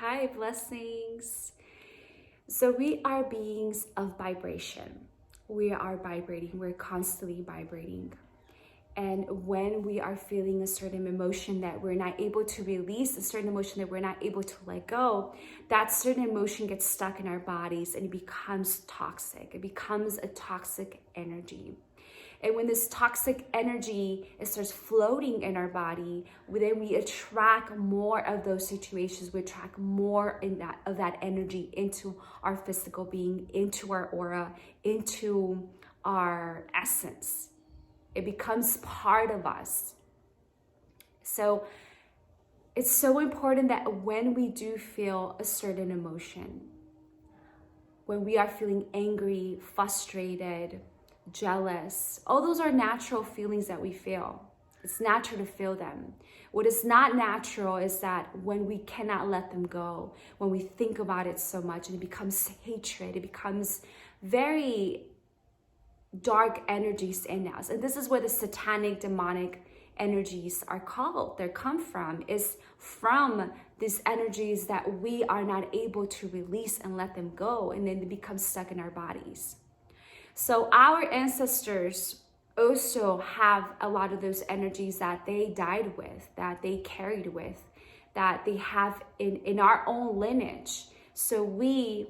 Hi, blessings. So, we are beings of vibration. We are vibrating, we're constantly vibrating. And when we are feeling a certain emotion that we're not able to release, a certain emotion that we're not able to let go, that certain emotion gets stuck in our bodies and it becomes toxic. It becomes a toxic energy. And when this toxic energy starts floating in our body, then we attract more of those situations. We attract more of that energy into our physical being, into our aura, into our essence. It becomes part of us. So it's so important that when we do feel a certain emotion, when we are feeling angry, frustrated, jealous, all those are natural feelings that we feel. It's natural to feel them. What is not natural is that when we cannot let them go, when we think about it so much and it becomes hatred, it becomes very dark energies in us. And this is where the satanic, demonic energies are called. They come from, is from these energies that we are not able to release and let them go, and then they become stuck in our bodies. So our ancestors also have a lot of those energies that they died with, that they carried with, that they have in our own lineage. So we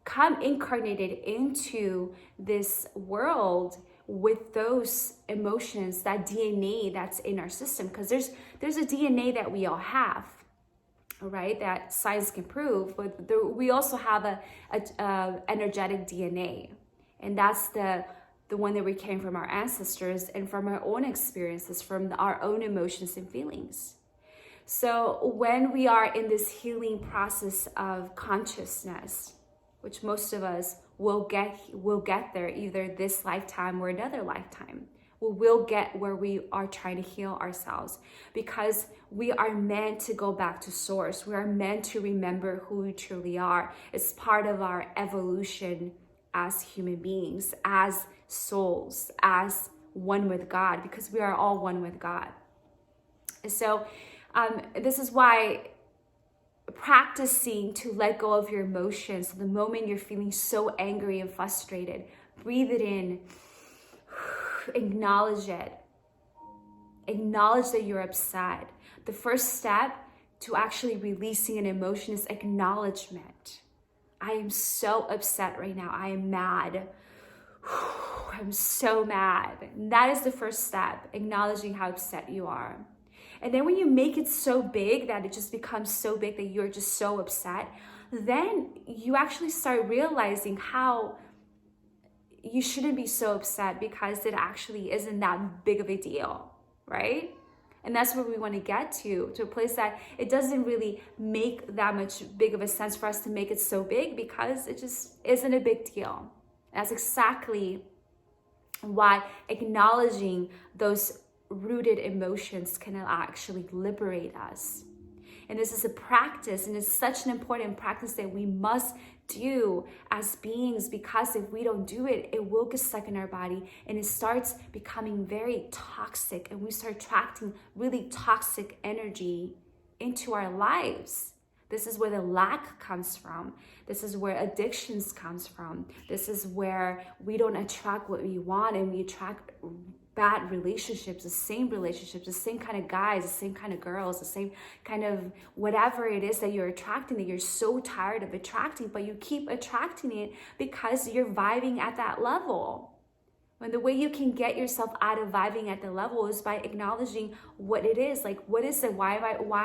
come incarnated into this world with those emotions, that DNA that's in our system, because there's a DNA that we all have, right, that science can prove, but we also have a energetic DNA. And that's the one that we came from our ancestors and from our own experiences, from our own emotions and feelings. So when we are in this healing process of consciousness, which most of us will get there either this lifetime or another lifetime, we will get where we are trying to heal ourselves, because we are meant to go back to source. We are meant to remember who we truly are. It's part of our evolution as human beings, as souls, as one with God, because we are all one with God. So this is why practicing to let go of your emotions, the moment you're feeling so angry and frustrated, breathe it in, acknowledge it, acknowledge that you're upset. The first step to actually releasing an emotion is acknowledgement. I am so upset right now. I am mad. I'm so mad. And that is the first step, acknowledging how upset you are. And then when you make it so big that it just becomes so big that you're just so upset, then you actually start realizing how you shouldn't be so upset, because it actually isn't that big of a deal, right? And that's where we want to get to a place that it doesn't really make that much big of a sense for us to make it so big, because it just isn't a big deal. That's exactly why acknowledging those rooted emotions can actually liberate us. And this is a practice, and it's such an important practice that we must do as beings, because if we don't do it, it will get stuck in our body and it starts becoming very toxic, and we start attracting really toxic energy into our lives. This is where the lack comes from. This is where addictions comes from. This is where we don't attract what we want, and we attract bad relationships, the same kind of guys, the same kind of girls, the same kind of whatever it is that you're attracting, that you're so tired of attracting, but you keep attracting it because you're vibing at that level. And the way you can get yourself out of vibing at the level is by acknowledging what it is. Like, what is it? Why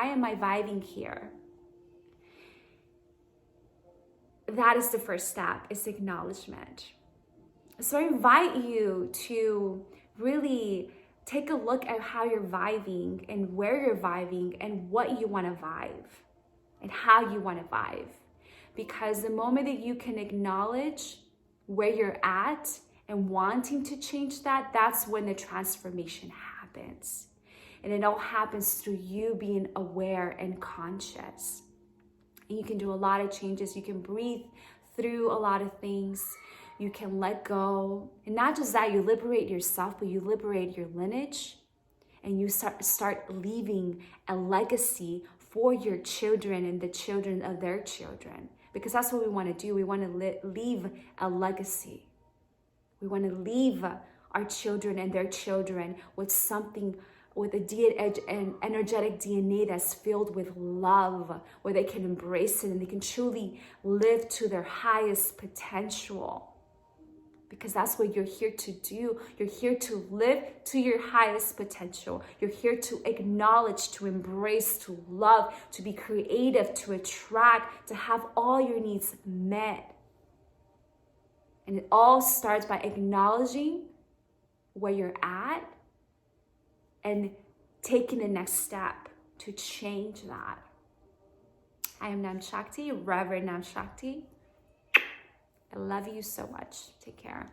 am I vibing here? That is the first step, is acknowledgement. So I invite you to really take a look at how you're vibing and where you're vibing and what you want to vibe and how you want to vibe. Because the moment that you can acknowledge where you're at and wanting to change that, that's when the transformation happens. And it all happens through you being aware and conscious. And you can do a lot of changes. You can breathe through a lot of things. You can let go. And not just that, you liberate yourself, but you liberate your lineage. And you start leaving a legacy for your children and the children of their children. Because that's what we want to do. We want to leave a legacy. We want to leave our children and their children with something, with an energetic DNA that's filled with love, where they can embrace it and they can truly live to their highest potential. Because that's what you're here to do. You're here to live to your highest potential. You're here to acknowledge, to embrace, to love, to be creative, to attract, to have all your needs met. And it all starts by acknowledging where you're at and taking the next step to change that. I am Nam Shakti, Reverend Nam Shakti. I love you so much. Take care.